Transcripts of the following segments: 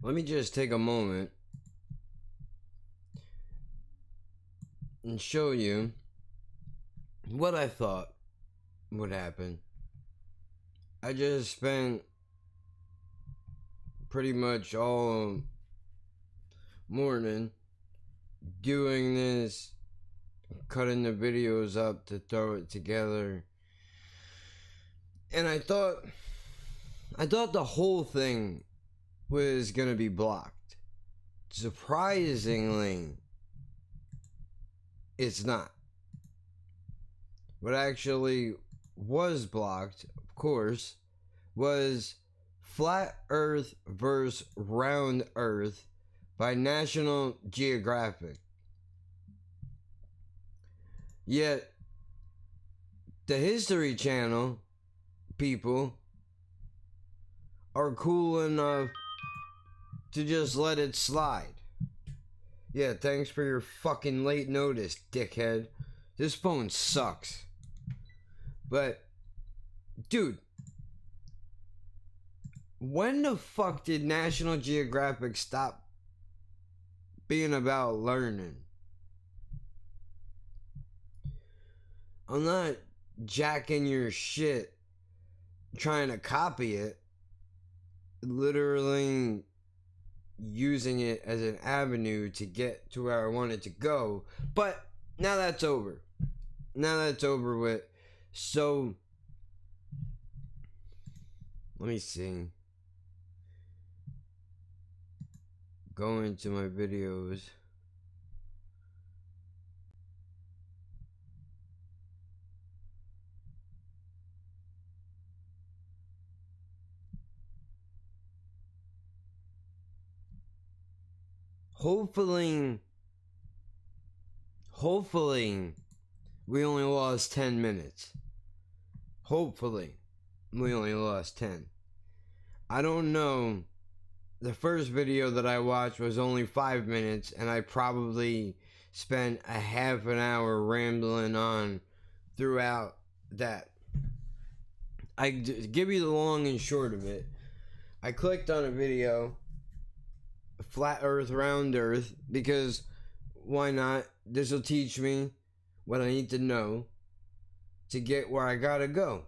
Let me just take a moment and show you what I thought would happen. I just spent pretty much all morning doing this, cutting the videos up to throw it together. And I thought the whole thing was gonna be blocked. Surprisingly, it's not. What actually was blocked, of course, was Flat Earth vs. Round Earth by National Geographic. Yet, the History Channel people are cool enough to just let it slide. Yeah, thanks for your fucking late notice, dickhead. This phone sucks. But, dude, when the fuck did National Geographic stop being about learning? I'm not jacking your shit trying to copy it, literally using it as an avenue to get to where I wanted to go. But now that's over. Now that's over with. So, let me see. Go into my videos. Hopefully, we only lost 10 minutes. Hopefully, we only lost 10. I don't know. The first video that I watched was only 5 minutes, and I probably spent a half an hour rambling on throughout that. I give you the long and short of it. I clicked on a video, Flat Earth, Round Earth, because why not? This will teach me what I need to know to get where I gotta go.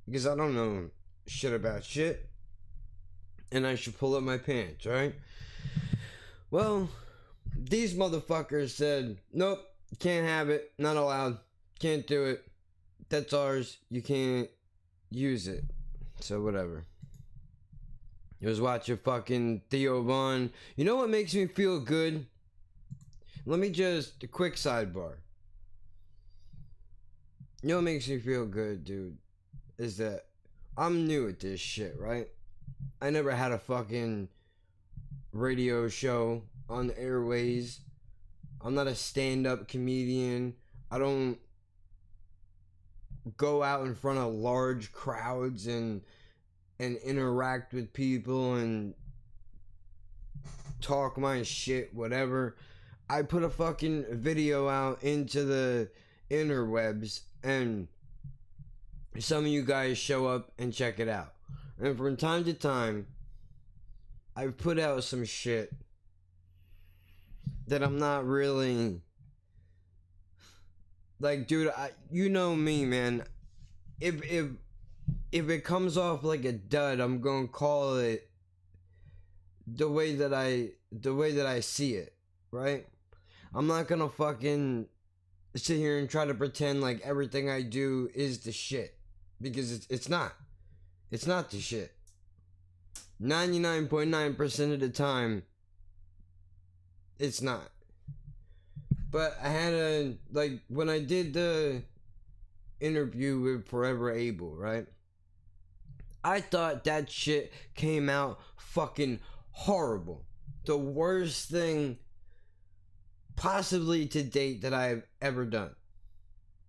Because I don't know shit about shit. And I should pull up my pants, right? Well, these motherfuckers said, nope, can't have it, not allowed, can't do it. That's ours, you can't use it. So whatever. I was watching fucking Theo Von. You know what makes me feel good? Let me just, a quick sidebar. You know what makes me feel good, dude? Is that I'm new at this shit, right? I never had a fucking radio show on the airways. I'm not a stand-up comedian. I don't go out in front of large crowds and interact with people and talk my shit, whatever. I put a fucking video out into the interwebs and some of you guys show up and check it out. And from time to time, I've put out some shit that I'm not really like, dude. You know me, man. If it comes off like a dud, I'm gonna call it the way that I see it, right? I'm not gonna fucking sit here and try to pretend like everything I do is the shit, because it's not. It's not the shit. 99.9% of the time, it's not. But I had when I did the interview with Forever Able, right? I thought that shit came out fucking horrible. The worst thing possibly to date that I've ever done.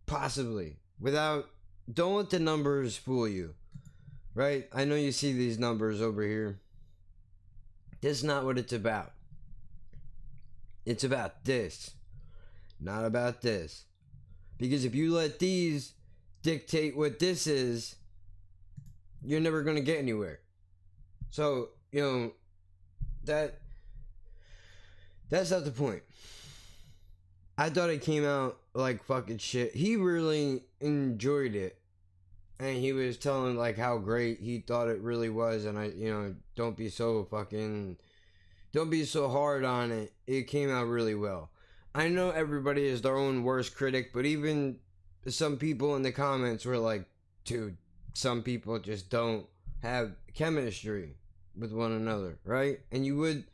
Possibly. Don't let the numbers fool you. Right? I know you see these numbers over here. This is not what it's about. It's about this. Not about this. Because if you let these dictate what this is, you're never going to get anywhere. So, that's not the point. I thought it came out like fucking shit. He really enjoyed it. And he was telling like how great he thought it really was. And don't be so hard on it. It came out really well. I know everybody is their own worst critic, but even some people in the comments were like, dude, some people just don't have chemistry with one another, right? And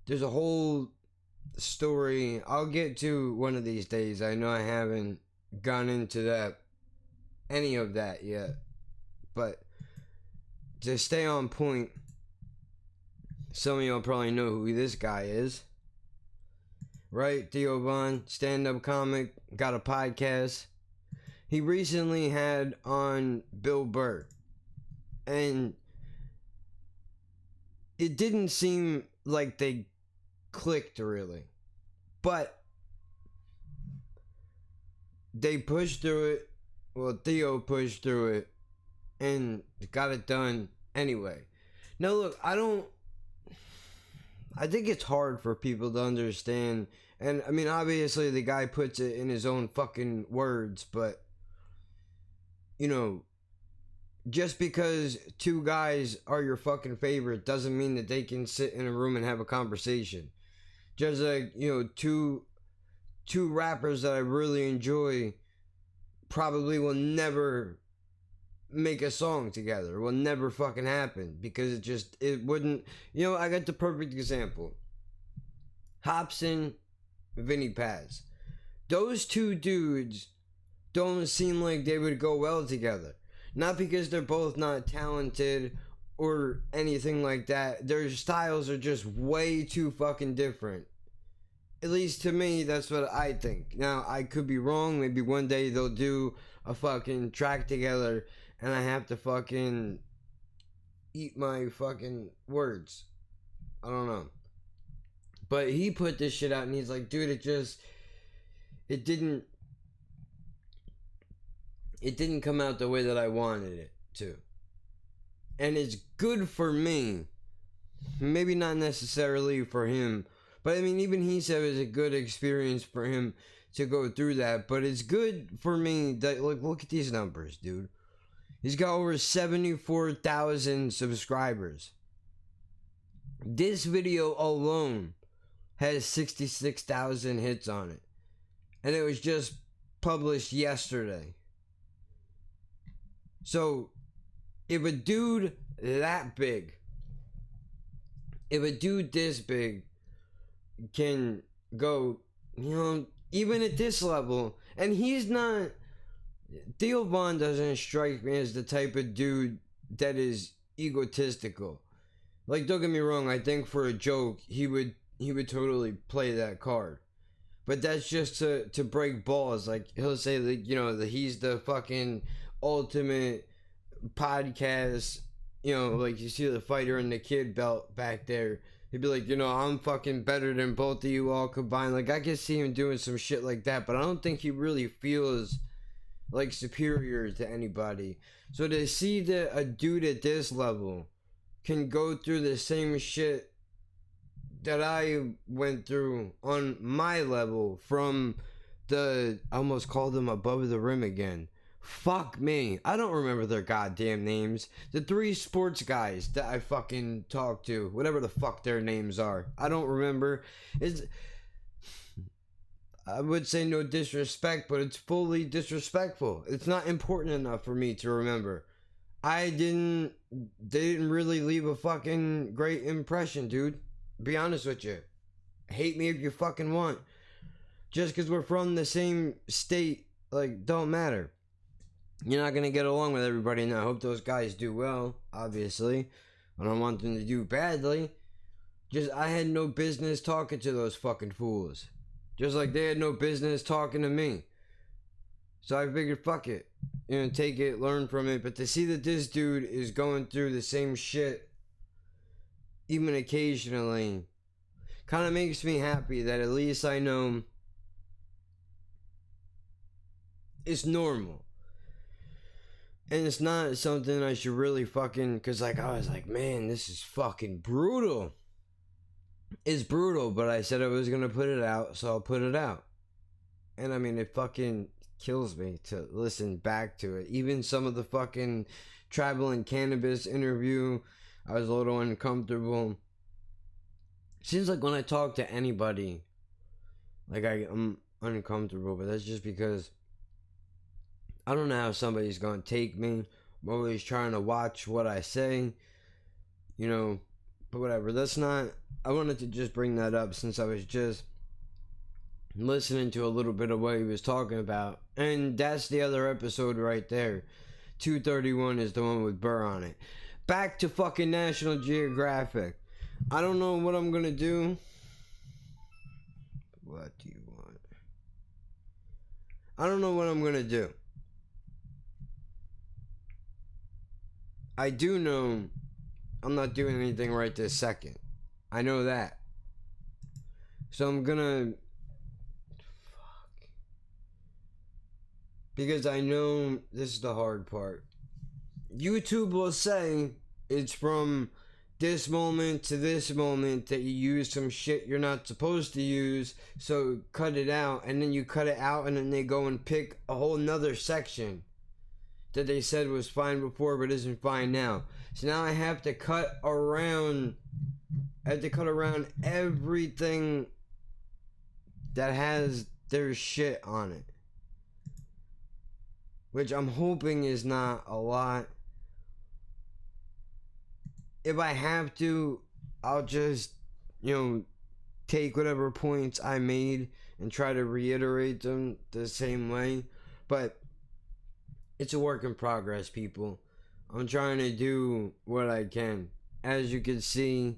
there's a whole story I'll get to one of these days. I know I haven't gone into any of that yet, but to stay on point, some of y'all probably know who this guy is, right? Theo Von, stand-up comic, got a podcast. He recently had on Bill Burr, and it didn't seem like they clicked really, but they pushed through it. Well, Theo pushed through it and got it done anyway. Now look, I think it's hard for people to understand, and I mean obviously the guy puts it in his own fucking words, but just because two guys are your fucking favorite doesn't mean that they can sit in a room and have a conversation. Just like, two rappers that I really enjoy probably will never make a song together. It will never fucking happen because it wouldn't. I got the perfect example. Hopsin, Vinny Paz. Those two dudes don't seem like they would go well together. Not because they're both not talented or anything like that. Their styles are just way too fucking different. At least to me, that's what I think. Now, I could be wrong. Maybe one day they'll do a fucking track together and I have to fucking eat my fucking words. I don't know. But he put this shit out and he's like, dude, it didn't come out the way that I wanted it to. And it's good for me. Maybe not necessarily for him. But I mean, even he said it was a good experience for him to go through that. But it's good for me that, look at these numbers, dude. He's got over 74,000 subscribers. This video alone has 66,000 hits on it. And it was just published yesterday. So, if a dude that big, if a dude this big can go, even at this level, and he's not, Theo Von doesn't strike me as the type of dude that is egotistical. Like, don't get me wrong, I think for a joke, he would totally play that card. But that's just to break balls. Like, he'll say, that he's the fucking ultimate podcast, like you see the fighter and the kid belt back there. He'd be like, I'm fucking better than both of you all combined. Like, I could see him doing some shit like that, but I don't think he really feels like superior to anybody. So to see that a dude at this level can go through the same shit that I went through on my level from I almost called them above the rim again. Fuck me. I don't remember their goddamn names. The 3 sports guys that I fucking talked to. Whatever the fuck their names are. I don't remember. I would say no disrespect, but it's fully disrespectful. It's not important enough for me to remember. They didn't really leave a fucking great impression, dude. Be honest with you. Hate me if you fucking want. Just because we're from the same state, don't matter. You're not gonna get along with everybody, and I hope those guys do well, obviously. I don't want them to do badly. I had no business talking to those fucking fools. Just like they had no business talking to me. So I figured, fuck it. Take it, learn from it. But to see that this dude is going through the same shit, even occasionally, kind of makes me happy that at least I know it's normal. And it's not something I should really fucking, because I was like, man, this is fucking brutal. is brutal, but I said I was gonna put it out, so I'll put it out. And I mean, it fucking kills me to listen back to it. Even some of the fucking traveling cannabis interview, I was a little uncomfortable. Seems like when I talk to anybody, like I'm uncomfortable, but that's just because I don't know how somebody's gonna take me. I'm always trying to watch what I say, you know, but whatever. That's not, I wanted to just bring that up since I was just listening to a little bit of what he was talking about. And that's the other episode right there. 231 is the one with Burr on it. Back to fucking National Geographic. I don't know what I'm gonna do. What do you want? I don't know what I'm gonna do. I do know I'm not doing anything right this second. I know that. So I'm gonna... Fuck. Because I know this is the hard part. YouTube will say it's from this moment to this moment that you use some shit you're not supposed to use, so cut it out. And then you cut it out and then they go and pick a whole nother section that they said was fine before but isn't fine now. So now I have to cut around everything that has their shit on it, which I'm hoping is not a lot. If I have to, I'll just, take whatever points I made and try to reiterate them the same way. But it's a work in progress, people. I'm trying to do what I can. As you can see,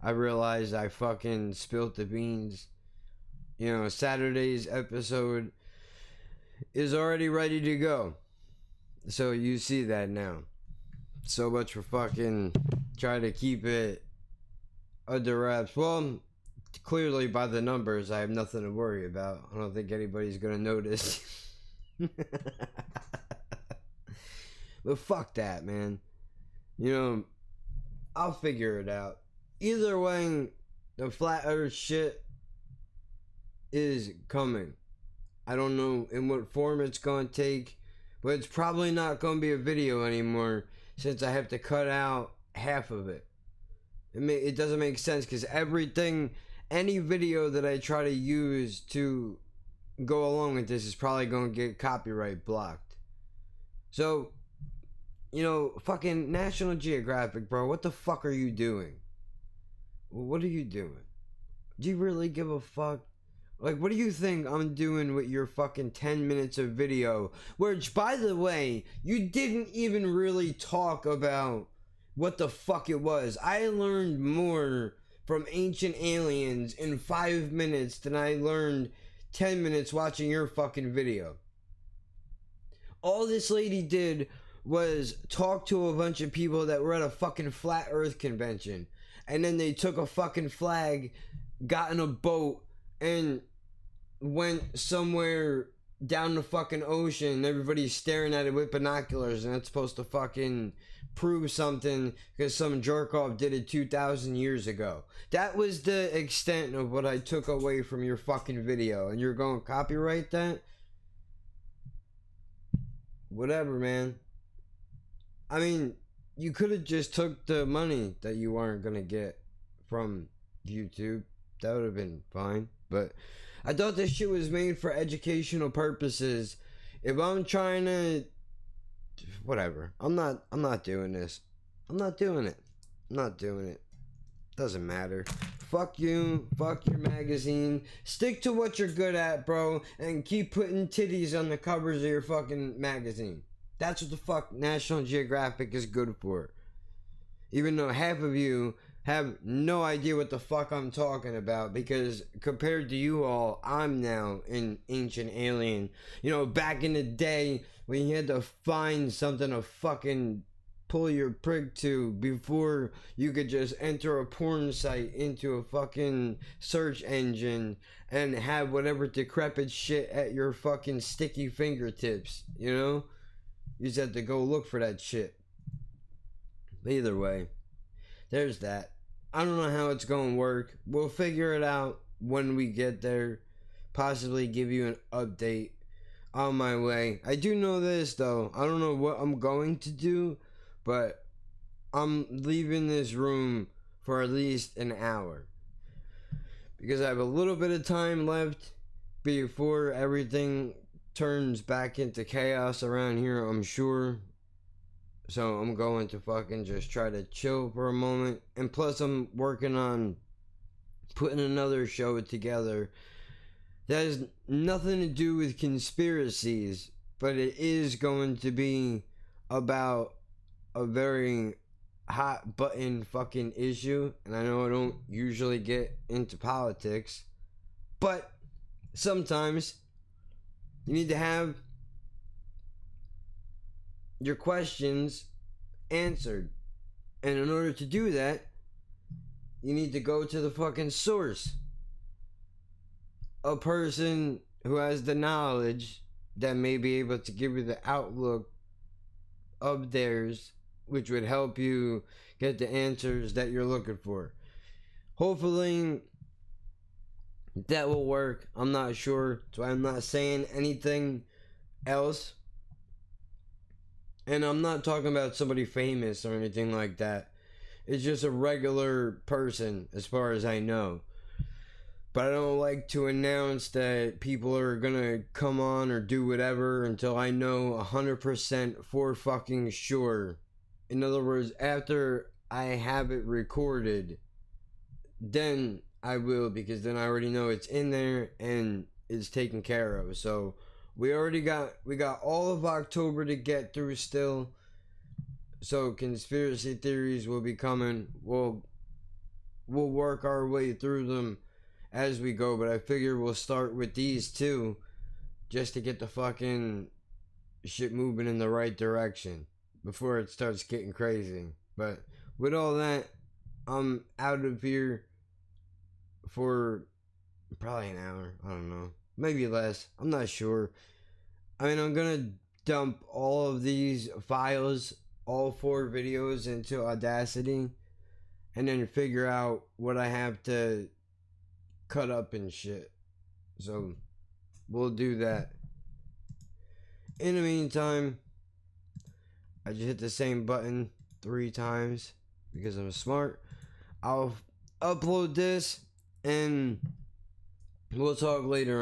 I realized I fucking spilt the beans. Saturday's episode is already ready to go. So you see that now. So much for fucking try to keep it under wraps. Well, clearly by the numbers, I have nothing to worry about. I don't think anybody's gonna notice. But fuck that, man. I'll figure it out. Either way, the flat earth shit is coming. I don't know in what form it's gonna take, but it's probably not gonna be a video anymore since I have to cut out half of it. It doesn't make sense because any video that I try to use to go along with this is probably gonna get copyright blocked. So, fucking National Geographic, bro, what the fuck are you doing? What are you doing? Do you really give a fuck? Like, what do you think I'm doing with your fucking 10 minutes of video? Which, by the way, you didn't even really talk about what the fuck it was. I learned more from Ancient Aliens in 5 minutes than I learned 10 minutes watching your fucking video. All this lady did was talk to a bunch of people that were at a fucking flat earth convention. And then they took a fucking flag, got in a boat, and went somewhere down the fucking ocean. Everybody's staring at it with binoculars, and that's supposed to fucking prove something because some jerk off did it 2,000 years ago. That was the extent of what I took away from your fucking video, and you're going to copyright that? Whatever, man. I mean, you could have just took the money that you weren't going to get from YouTube. That would have been fine. But I thought this shit was made for educational purposes. If I'm trying to... Whatever. I'm not doing this. I'm not doing it. I'm not doing it. Doesn't matter. Fuck you. Fuck your magazine. Stick to what you're good at, bro. And keep putting titties on the covers of your fucking magazine. That's what the fuck National Geographic is good for. Even though half of you have no idea what the fuck I'm talking about, because compared to you all, I'm now an Ancient Alien. Back in the day when you had to find something to fucking pull your prig to before you could just enter a porn site into a fucking search engine and have whatever decrepit shit at your fucking sticky fingertips, You just have to go look for that shit. But either way, there's that. I don't know how it's going to work. We'll figure it out when we get there. Possibly give you an update on my way. I do know this though. I don't know what I'm going to do, but I'm leaving this room for at least an hour. Because I have a little bit of time left before everything turns back into chaos around here, I'm sure. So I'm going to fucking just try to chill for a moment. And plus I'm working on putting another show together that has nothing to do with conspiracies, but it is going to be about a very hot button fucking issue. And I know I don't usually get into politics, but sometimes you need to have your questions answered. And in order to do that, you need to go to the fucking source. A person who has the knowledge that may be able to give you the outlook of theirs, which would help you get the answers that you're looking for. Hopefully that will work. I'm not sure, so I'm not saying anything else. And I'm not talking about somebody famous or anything like that. It's just a regular person as far as I know. But I don't like to announce that people are gonna come on or do whatever until I know 100% for fucking sure. In other words, after I have it recorded, then I will, because then I already know it's in there and it's taken care of. So we got all of October to get through still. So conspiracy theories will be coming. We'll work our way through them as we go, but I figure we'll start with these two just to get the fucking shit moving in the right direction before it starts getting crazy. But with all that, I'm out of here for probably an hour. I don't know. Maybe less. I'm not sure. I mean, I'm gonna dump all of these files, all 4 videos, into Audacity and then figure out what I have to cut up and shit. So we'll do that. In the meantime, I just hit the same button 3 times because I'm smart. I'll upload this and we'll talk later on.